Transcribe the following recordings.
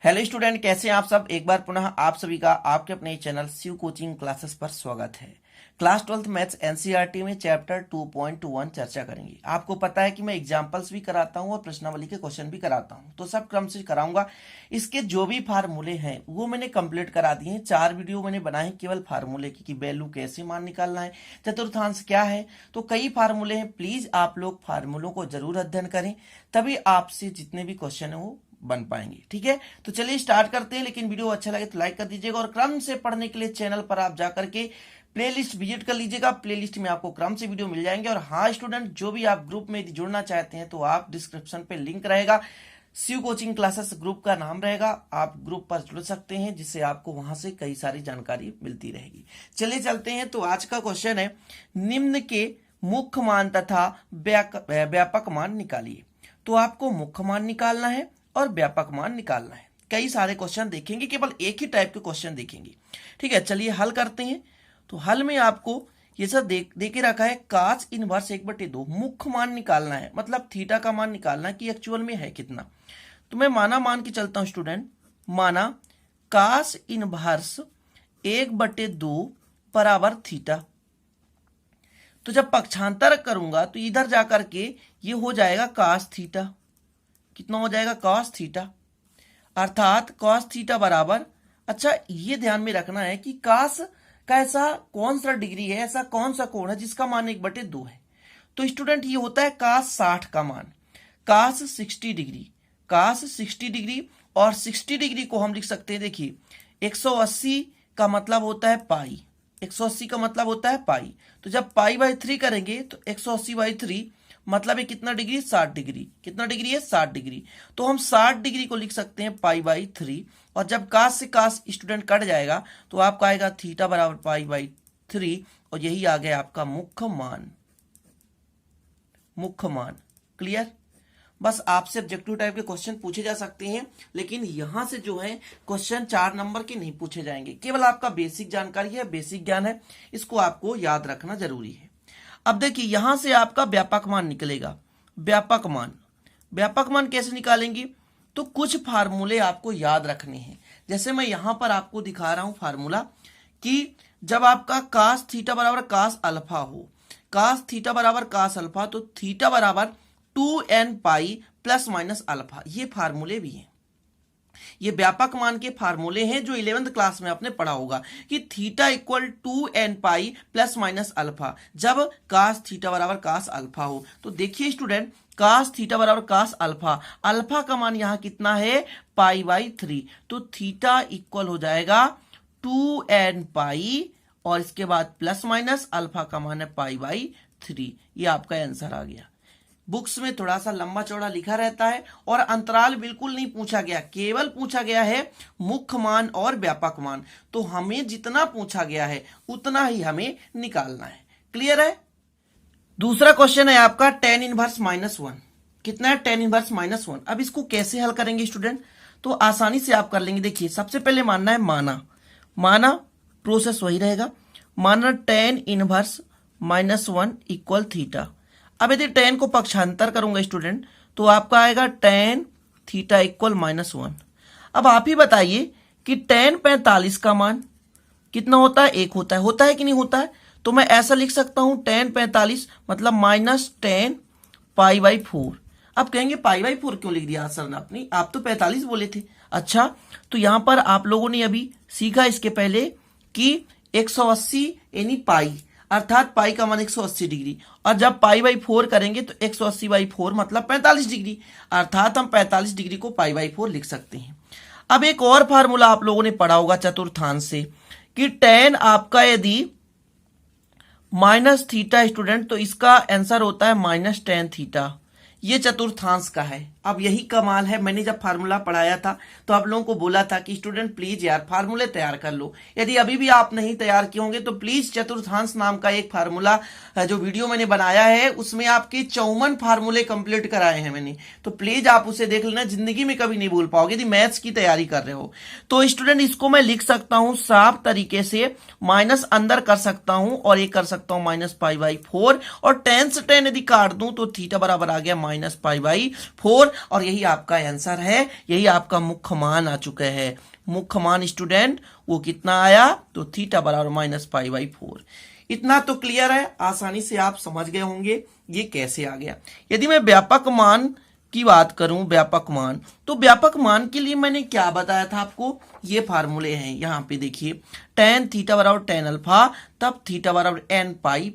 Hello student, कैसे हैं आप सब। एक बार पुनः आप सभी का आपके अपने चैनल शिव कोचिंग क्लासेस पर स्वागत है। क्लास 12th मैथ्स एनसीईआरटी में चैप्टर 2.1 चर्चा करेंगे। आपको पता है कि मैं एग्जांपल्स भी कराता हूं और प्रश्नावली के क्वेश्चन भी कराता हूं, तो सब क्रम से कराऊंगा। इसके जो भी फार्मूले हैं वो मैंने कंप्लीट करा दिए हैं। 4 वीडियो मैंने बनाए केवल फार्मूले की, कि वैल्यू कैसे मान निकालना है, चतुर्थांश क्या है। तो कई फार्मूले हैं, प्लीज आप लोग फार्मूलों को जरूर अध्ययन करें, तभी आपसे जितने भी क्वेश्चन है वो बन पाएंगे। ठीक है, तो चलिए स्टार्ट करते हैं। लेकिन वीडियो अच्छा लगे तो लाइक कर दीजिएगा और क्रम से पढ़ने के लिए चैनल पर आप जाकर के प्लेलिस्ट विजिट कर लीजिएगा। प्लेलिस्ट में आपको क्रम से वीडियो मिल जाएंगे। और हाँ स्टूडेंट, जो भी आप ग्रुप में जुड़ना चाहते हैं तो आप डिस्क्रिप्शन पे लिंक रहेगा, शिव कोचिंग क्लासेस ग्रुप का नाम रहेगा, आप ग्रुप पर जुड़ सकते हैं, जिससे आपको वहां से कई सारी जानकारी मिलती रहेगी। चलिए चलते हैं। तो आज का क्वेश्चन है, निम्न के मुख्य मान तथा व्यापक मान निकालिए। तो आपको मुख्य मान निकालना है और व्यापक मान निकालना है। कई सारे क्वेश्चन देखेंगे, केवल एक ही टाइप के क्वेश्चन देखेंगे। ठीक है, चलिए हल करते हैं। तो हल में आपको ये सब दे के रखा है, कास इनवर्स 1/2 मुख्य मान निकालना है, मतलब थीटा का मान निकालना है कि एक्चुअल में है कितना। तो मैं माना मान के चलता हूं स्टूडेंट, माना कास इनवर्स 1/2 बराबर थीटा। तो जब पक्षांतर करूंगा तो इधर जाकर के ये हो जाएगा कास थीटा। कितना हो जाएगा? Cos theta. अर्थात कॉस थीटा बराबर, अच्छा ये ध्यान में रखना है कि कास का ऐसा कौन सा डिग्री है, ऐसा कौन सा कोण है जिसका मान 1/2 है। तो स्टूडेंट ये होता है कास 60 का मान, कास 60 डिग्री, कास 60 डिग्री। और 60 डिग्री को हम लिख सकते हैं, देखिए 180 का मतलब होता है पाई, 180 का मतलब होता है पाई। तो जब पाई/3 करेंगे तो 180/3 मतलब है कितना डिग्री? 60 डिग्री। कितना डिग्री है? 60 डिग्री। तो हम 60 डिग्री को लिख सकते हैं पाई/3। और जब कास से कास स्टूडेंट कट जाएगा तो आपका आएगा थीटा बराबर पाई/3। और यही आ गया आपका मुख्य मान। मुख्य मान क्लियर। बस आपसे ऑब्जेक्टिव टाइप के क्वेश्चन पूछे जा सकते हैं, लेकिन यहां से जो है क्वेश्चन 4 नंबर के नहीं पूछे जाएंगे। केवल आपका बेसिक जानकारी है, बेसिक ज्ञान है, इसको आपको याद रखना जरूरी है। अब देखिए यहां से आपका व्यापक मान निकलेगा। व्यापक मान, व्यापक मान कैसे निकालेंगे? तो कुछ फार्मूले आपको याद रखने हैं। जैसे मैं यहां पर आपको दिखा रहा हूं फार्मूला, कि जब आपका कास थीटा बराबर कास अल्फा हो, कास थीटा बराबर कास अल्फा, तो थीटा बराबर 2n pi plus minus alpha. ये फार्मूले भी हैं, ये व्यापक मान के फार्मूले हैं जो 11th क्लास में आपने पढ़ा होगा, कि theta equal 2n pi plus minus alpha, जब कास थीटा बराबर कास अल्फा हो। तो देखिए स्टूडेंट, कास थीटा बराबर कास अल्फा, अल्फा का मान यहां कितना है? पाई/3। तो थीटा इक्वल हो जाएगा 2n पाई और इसके बाद प्लस माइनस अल्फा का मान है पाई/3। ये आपका आंसर आ गया। बुक्स में थोड़ा सा लंबा चौड़ा लिखा रहता है और अंतराल बिल्कुल नहीं पूछा गया, केवल पूछा गया है मुख्य मान और व्यापक मान। तो हमें जितना पूछा गया है उतना ही हमें निकालना है। क्लियर है। दूसरा क्वेश्चन है आपका tan इनवर्स -1। कितना है? tan inverse -1। अब इसको कैसे हल करेंगे स्टूडेंट? तो आसानी से आप कर लेंगे। देखिए सबसे पहले मानना है माना प्रोसेस वही रहेगा। माना tan इनवर्स -1 इक्वल थीटा। अब यदि tan को पक्षांतर करूंगा स्टूडेंट तो आपका आएगा tan थीटा इक्वल -1। अब आप ही बताइए कि tan 45 का मान कितना होता है? 1 होता है कि नहीं होता है? तो मैं ऐसा लिख सकता हूं, tan 45 मतलब -tan पाई/4। अब कहेंगे पाई/4 क्यों लिख दिया सर ने आपने? आप तो 45 बोले थे। अच्छा, तो यहां पर आप लोगों ने अभी सीखा इसके पहले कि 180 यानी पाई, अर्थात पाई का मान 180 डिग्री, और जब पाई/4 करेंगे तो 180/4 मतलब 45 डिग्री, अर्थात हम 45 डिग्री को पाई/4 लिख सकते हैं। अब एक और फार्मूला आप लोगों ने पढ़ा होगा चतुर्थांश से, कि tan आपका यदि माइनस थीटा स्टूडेंट, तो इसका आंसर होता है -tan थीटा। ये चतुर्थांश का है। अब यही कमाल है, मैंने जब फार्मूला पढ़ाया था तो आप लोगों को बोला था कि स्टूडेंट प्लीज यार फार्मूले तैयार कर लो। यदि अभी भी आप नहीं तैयार किए होंगे तो प्लीज चतुर्थांश नाम का एक फार्मूला जो वीडियो मैंने बनाया है उसमें आपके 54 फार्मूले कंप्लीट कराए हैं मैंने, तो प्लीज आप उसे देख लेना, जिंदगी में कभी नहीं भूल पाओगे यदि मैथ्स की तैयारी कर रहे हो। तो स्टूडेंट इसको मैं लिख सकता हूं साफ तरीके से, माइनस अंदर कर सकता हूं और एक कर सकता हूं -पाई/4, और tan से tan यदि काट दूं तो थीटा बराबर आ गया -पाई/4। और यही आपका आंसर है, यही आपका मुख्य मान आ चुका है। मुख्य मान स्टूडेंट वो कितना आया, तो थीटा बराबर -π/4। इतना तो क्लियर है, आसानी से आप समझ गए होंगे ये कैसे आ गया। यदि मैं व्यापक मान की बात करूं, व्यापक मान, तो व्यापक मान के लिए मैंने क्या बताया था आपको, ये फार्मूले हैं। यहां पे देखिए tan थीटा बराबर tan अल्फा, तब थीटा बराबर n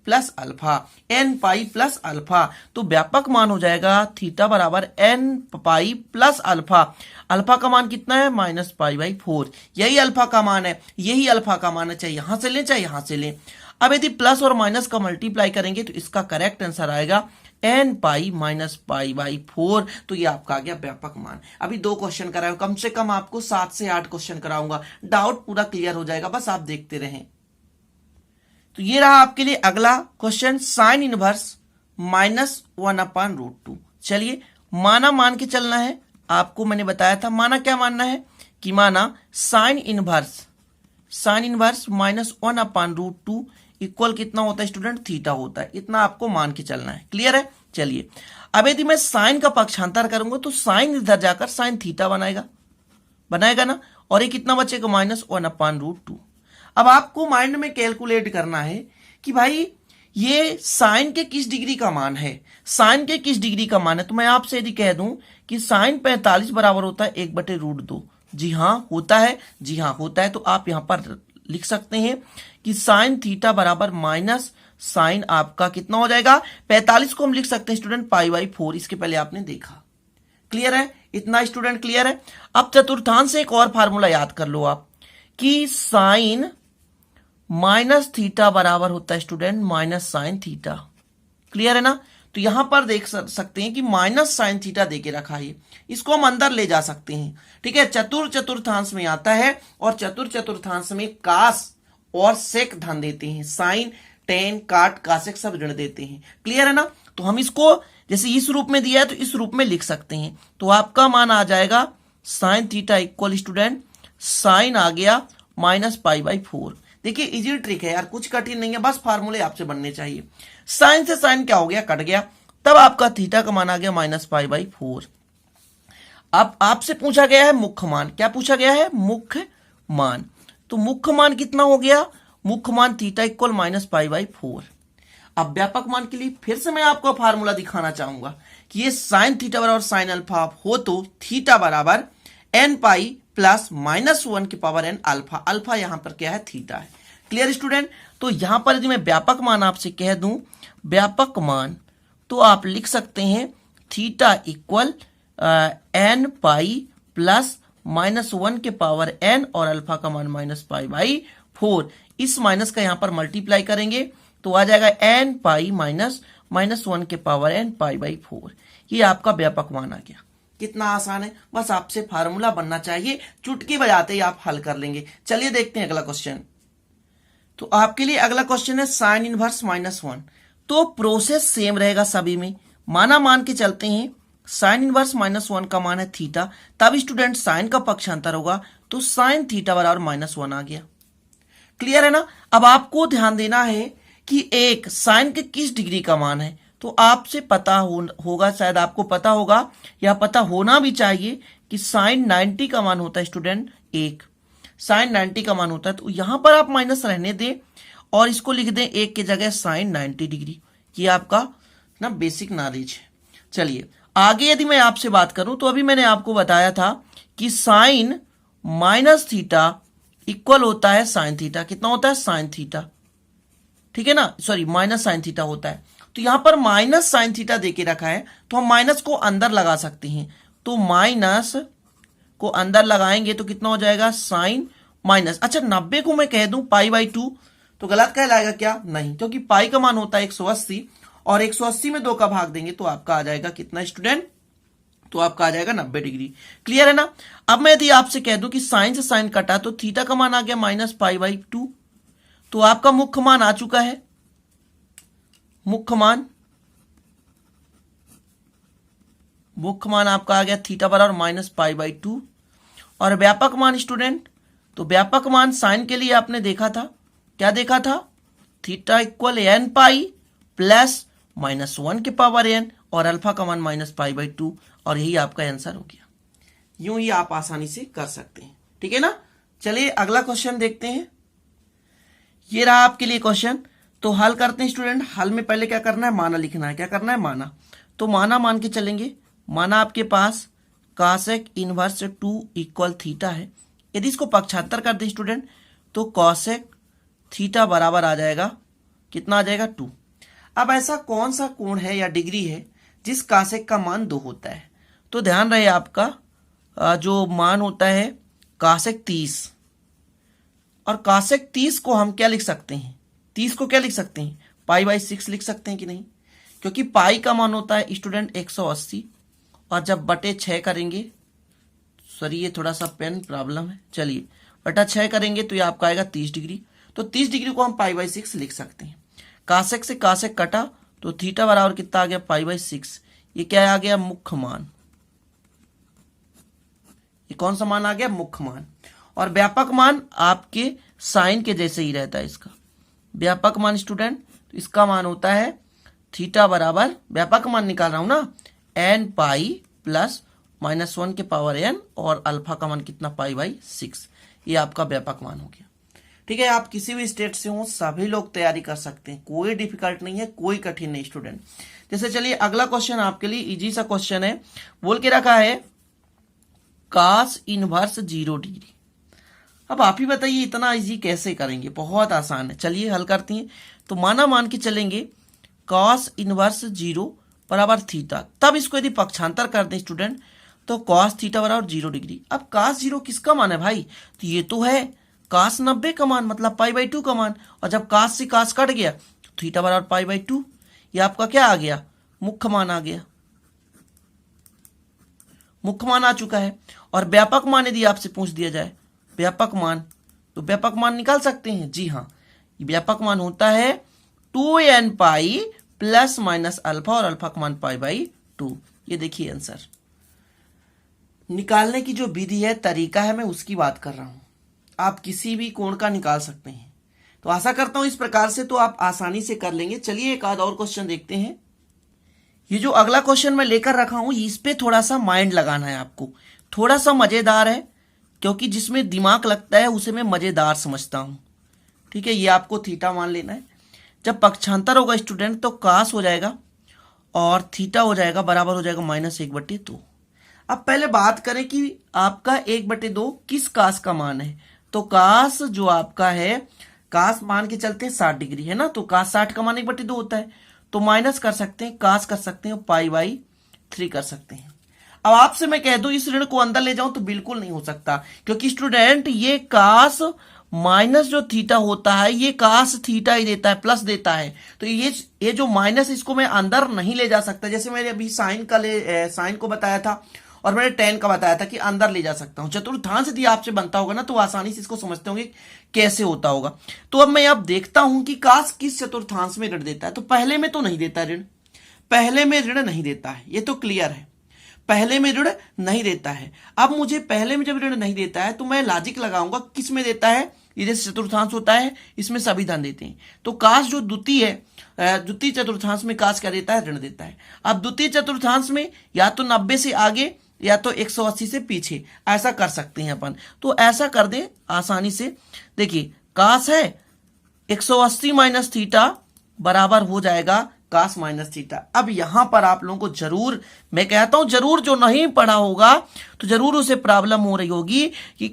plus alpha, n plus alpha, तो व्यापक मान हो जाएगा थीटा बराबर n प्लस अल्फा। अल्फा का मान कितना है, -π/4। यही अल्फा का मान है, यही अल्फा का मान है, चाहे यहां से लें चाहे यहां से लें। अब यदि प्लस और माइनस का मल्टीप्लाई करेंगे तो इसका करेक्ट आंसर आएगा n π-π/4। तो ये आपका आ गया व्यापक मान। अभी 2 क्वेश्चन कराऊंगा, कम से कम आपको 7 से 8 क्वेश्चन कराऊंगा, डाउट पूरा क्लियर हो जाएगा, बस आप देखते रहें। तो ये रहा आपके लिए अगला क्वेश्चन, साइन इनवर्स -1/√2। चलिए माना मान के चलना है, आपको मैंने बताया था माना क्या मानना है, कि माना साइन इनवर्स -1/√2 इक्वल कितना होता है स्टूडेंट, थीटा होता है। इतना आपको मान के चलना है, क्लियर है। चलिए अब यदि मैं साइन का पक्षांतर करूंगा तो साइन इधर जाकर साइन थीटा बनाएगा ना, और ये कितना बचेगा, -1/√2। अब आपको माइंड में कैलकुलेट करना है कि भाई ये साइन के किस डिग्री का मान है, साइन के किस डिग्री का मान है। तो मैं आपसे यदि कह दूं कि साइन 45 बराबर होता है 1/√2, जी हाँ होता है, जी हाँ होता है, तो आप यहां पर लिख सकते हैं कि साइन थीटा बराबर माइनस साइन आपका कितना हो जाएगा, 45 को हम लिख सकते हैं स्टूडेंट π/4, इसके पहले आपने देखा। क्लियर है, इतना स्टूडेंट क्लियर है। अब चतुर्थांश से एक और फार्मूला याद कर लो आप, कि साइन माइनस थीटा बराबर होता है student minus sine theta. Clear है ना। तो यहां पर देख सकते हैं कि माइनस साइन थीटा देके रखा है, इसको हम अंदर ले जा सकते हैं। ठीक है, चतुर्थांश में आता है, और चतुर्थांश में कास और सेक धन देते हैं, साइन टेन काट कासेक सब ऋण देते हैं। क्लियर है ना। तो हम इसको जैसे इस रूप में दिया है तो इस रूप में लिख सकते हैं। तो आपका मान आ जाएगा sine theta equal student sine आ गया -π/4। देखिए इजी ट्रिक है यार, कुछ कठिन नहीं है, बस फार्मूले आपसे बनने चाहिए। साइन से साइन क्या हो गया, कट गया, तब आपका थीटा का मान आ गया -π/4। अब आपसे पूछा गया है मुख्य मान, क्या पूछा गया है, मुख्य मान। तो मुख्य मान कितना हो गया, मुख्य मान थीटा इक्वल -π/4। अब व्यापक मान के लिए फिर से मैं आपको फार्मूला दिखाना चाहूंगा कि ये साइन थीटा बराबर साइन अल्फा हो तो थीटा बराबर n plus -1n alpha. Alpha यहां पर क्या है, थीटा है। Clear student. तो यहां पर यदि मैं व्यापक मान आपसे कह दूं, व्यापक मान, तो आप लिख सकते हैं theta equal n plus -1n और अल्फा का मान -π/4। इस माइनस का यहां पर मल्टीप्लाई करेंगे तो आ जाएगा n -1n π/4। ये आपका व्यापक मान आ गया। कितना आसान है, बस आपसे फार्मूला बनना चाहिए, चुटकी बजाते ही आप हल कर लेंगे। चलिए देखते हैं अगला क्वेश्चन। तो आपके लिए अगला क्वेश्चन है साइन इनवर्स -1। तो प्रोसेस सेम रहेगा सभी में, माना मान के चलते हैं साइन इनवर्स -1 का मान है थीटा, तब स्टूडेंट साइन का पक्षांतर होगा तो साइन थीटा बराबर -1 आ गया। क्लियर है ना। अब आपको ध्यान देना है कि एक साइन के किस डिग्री का मान है, तो आपसे पता होगा, शायद आपको पता होगा या पता होना भी चाहिए कि साइन 90 का मान होता है स्टूडेंट 1, साइन 90 का मान होता है। तो यहां पर आप माइनस रहने दें और इसको लिख दें 1 की जगह साइन 90 डिग्री। ये आपका ना बेसिक नॉलेज है। चलिए आगे यदि मैं आपसे बात करूं तो अभी मैंने आपको बताया था कि साइन माइनस थीटा इक्वल होता है साइन थीटा। कितना होता है, साइन थीटा, ठीक है ना, सॉरी माइनस साइन थीटा होता है। तो यहां पर माइनस साइन थीटा देके रखा है तो हम माइनस को अंदर लगा सकते हैं। तो माइनस को अंदर लगाएंगे तो कितना हो जाएगा, साइन माइनस, अच्छा 90 को मैं कह दूं π/2 तो गलत कहलाएगा क्या, नहीं, क्योंकि पाई का मान होता है 180 और 180 में 2 का भाग देंगे तो आपका आ जाएगा कितना स्टूडेंट, तो आपका आ जाएगा 90 डिग्री। क्लियर है ना। अब मैं यदि आपसे कह दूं कि साइन से साइन कटा तो थीटा का मान आ गया -π/2, तो आपका मुख्य मान आ चुका है, मुख्य मान आपका आ गया थीटा बराबर -π/2। और व्यापक मान स्टूडेंट, तो व्यापक मान साइन के लिए आपने देखा था, क्या देखा था, theta equal n pi plus -1n और अल्फा का मान -π/2 और यही आपका आंसर हो गया। यूं ही आप आसानी से कर सकते हैं, ठीक है ना। चलिए अगला क्वेश्चन देखते हैं। ये रहा आपके लिए क्वेश्चन। तो हल करते हैं स्टूडेंट। हल में पहले क्या करना है, माना लिखना है। क्या करना है, माना। तो माना मान के चलेंगे। माना आपके पास कॉसेक इनवर्स 2 इक्वल थीटा है। यदि इसको पक्षांतर कर दें स्टूडेंट तो कॉसेक थीटा बराबर आ जाएगा, कितना आ जाएगा, 2। अब ऐसा कौन सा कोण है या डिग्री है जिस कॉसेक का मान 2 होता है। तो ध्यान रहे आपका जो मान होता है कॉसेक 30, और कॉसेक 30 को हम क्या लिख सकते हैं, 30 को क्या लिख सकते हैं, π/6 लिख सकते हैं कि नहीं, क्योंकि पाई का मान होता है स्टूडेंट 180, और जब बटे 6 करेंगे, सॉरी ये थोड़ा सा पेन प्रॉब्लम है, चलिए बटा 6 करेंगे तो ये आपका आएगा 30 डिग्री। तो 30 डिग्री को हम π/6 लिख सकते हैं। कॉसेक से कॉसेक कटा तो थीटा बराबर कितना आ गया, π/6। ये क्या आ गया, मुख्य मान। ये कौन सा मान आ गया, मुख्य मान। और व्यापक मान आपके साइन के जैसे ही रहता है इसका। व्यापक मान स्टूडेंट, तो इसका मान होता है थीटा बराबर, व्यापक मान निकाल रहा हूं ना, n पाई प्लस -1 के पावर n, और अल्फा का मान कितना, π/6। ये आपका व्यापक मान हो गया, ठीक है। आप किसी भी स्टेट से हो, सभी लोग तैयारी कर सकते हैं, कोई डिफिकल्ट नहीं है, कोई कठिन नहीं स्टूडेंट। जैसे चलिए अगला क्वेश्चन आपके लिए इजी सा क्वेश्चन है। बोल के रखा है cos इनवर्स 0 डिग्री। अब आप ही बताइए इतना इजी कैसे करेंगे, बहुत आसान है। चलिए हल करते हैं। तो माना मान के चलेंगे cos इनवर्स 0 बराबर थीटा। तब इसको यदि पक्षांतर कर दें स्टूडेंट तो cos थीटा बराबर 0 डिग्री। अब cos 0 किसका मान है भाई, तो ये तो है cos 90 का मान, मतलब π/2 का मान। और जब cos से cos कट गया तो थीटा बराबर π/2। ये आपका क्या आ गया, मुख्य मान आ गया, मुख्य मान आ चुका है। और व्यापक मान यदि आपसे पूछ दिया जाए व्यापक मान, तो व्यापक मान निकाल सकते हैं। जी हाँ, व्यापक मान होता है 2n pi plus minus alpha, और अल्फा का मान π/2। ये देखिए आंसर निकालने की जो विधि है, तरीका है, मैं उसकी बात कर रहा हूं। आप किसी भी कोण का निकाल सकते हैं। तो आशा करता हूं इस प्रकार से तो आप आसानी से कर लेंगे। चलिए एक आध और क्वेश्चन देखते हैं। ये जो अगला क्वेश्चन मैं लेकर रखा हूं, इस पे थोड़ा सा माइंड लगाना है आपको। थोड़ा सा मजेदार है, क्योंकि जिसमें दिमाग लगता है उसे मैं मजेदार समझता हूं, ठीक है। ये आपको थीटा मान लेना है। जब पक्षांतर होगा स्टूडेंट तो cos हो जाएगा और थीटा हो जाएगा बराबर हो जाएगा -1/2। अब पहले बात करें कि आपका 1/2 किस cos का मान है। तो cos जो आपका है, cos मान के चलते हैं 60 डिग्री है ना, तो cos 60 का मान 1/2 होता है। तो माइनस कर सकते हैं, cos कर सकते हैं, π/3 कर सकते हैं। अब आपसे मैं कह दूं इस ऋण को अंदर ले जाऊं तो बिल्कुल नहीं हो सकता, क्योंकि स्टूडेंट ये cos माइनस जो थीटा होता है ये cos थीटा ही देता है, प्लस देता है। तो ये जो माइनस, इसको मैं अंदर नहीं ले जा सकता। जैसे मैंने अभी साइन को बताया था और मैंने tan का बताया था कि अंदर ले जा सकता हूं। चतुर्थांश यदि आपसे बनता होगा ना तो आसानी से इसको समझते होंगे कैसे होता होगा। तो अब मैं अब देखता हूं कि cos किस चतुर्थांश में ऋण देता है। तो पहले में तो नहीं देता ऋण, पहले में ऋण नहीं देता है, ये तो क्लियर है, पहले में ऋण नहीं देता है। अब मुझे पहले में जब ऋण नहीं देता है तो मैं लॉजिक लगाऊंगा किस में देता है। ये जैसे चतुर्थांश होता है इसमें सभी धन देते हैं, तो cos जो द्वितीय है, द्वितीय चतुर्थांश में cos क्या देता है, ऋण देता है। अब द्वितीय चतुर्थांश में या तो 90 से आगे या तो 180 से पीछे, ऐसा कर सकते हैं अपन। तो ऐसा कर दे आसानी से। देखिए cos है 180 माइनस थीटा बराबर हो जाएगा cos माइनस थीटा। अब यहां पर आप लोगों को जरूर, मैं कहता हूं जरूर, जो नहीं पढ़ा होगा तो जरूर उसे प्रॉब्लम हो रही होगी कि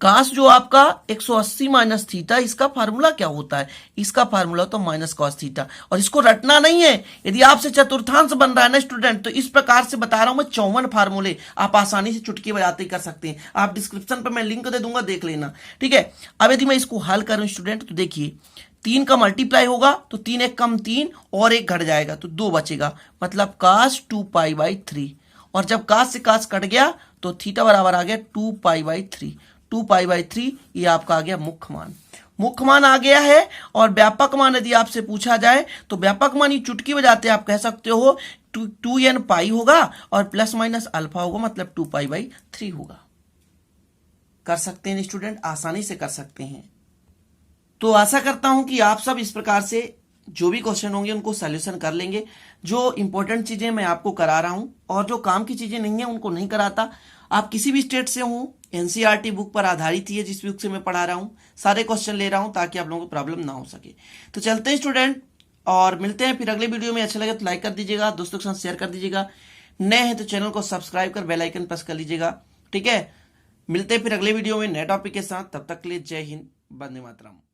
cos जो आपका 180 माइनस थीटा, इसका फार्मूला क्या होता है। इसका फार्मूला तो माइनस cos थीटा, और इसको रटना नहीं है। यदि आपसे चतुर्थांश बन रहा है ना स्टूडेंट, तो इस प्रकार से बता रहा हूं मैं 54 फार्मूले आप आसानी से चुटकी बजाते ही कर सकते हैं। आप डिस्क्रिप्शन पर मैं लिंक दे दूंगा, देख लेना, ठीक है। अब यदि मैं इसको हल करूं स्टूडेंट तो देखिए 3 का मल्टीप्लाई होगा तो 3 एक कम 3 और 1 घट जाएगा तो 2 बचेगा, मतलब cos 2π/3। और जब cos से cos कट गया तो थीटा बराबर आ गया 2π/3। 2π/3 ये आपका आ गया मुख्य मान। मुख्य मान आ गया है। और व्यापक मान यदि आपसे पूछा जाए तो व्यापक मान ये चुटकी बजाते आप कह सकते हो 2n पाई होगा और प्लस माइनस अल्फा होगा, मतलब 2π/3 होगा। कर सकते हैं स्टूडेंट, आसानी से कर सकते हैं। तो आशा करता हूं कि आप सब इस प्रकार से जो भी क्वेश्चन होंगे उनको सॉल्यूशन कर लेंगे। जो इंपॉर्टेंट चीजें मैं आपको करा रहा हूं और जो काम की चीजें नहीं है उनको नहीं कराता। आप किसी भी स्टेट से हो, एनसीईआरटी बुक पर आधारित ही है जिस बुक से मैं पढ़ा रहा हूं, सारे क्वेश्चन ले रहा हूं ताकि आप लोगों को प्रॉब्लम ना हो सके। तो चलते हैं स्टूडेंट, और मिलते हैं फिर अगले वीडियो में। अच्छा लगे तो लाइक कर दीजिएगा, दोस्तों के साथ शेयर कर दीजिएगा, नए हैं तो चैनल को सब्सक्राइब कर बेल आइकन प्रेस कर लीजिएगा। ठीक है, मिलते हैं फिर अगले वीडियो में नए टॉपिक के साथ। तब तक के लिए जय हिंद, वंदे मातरम।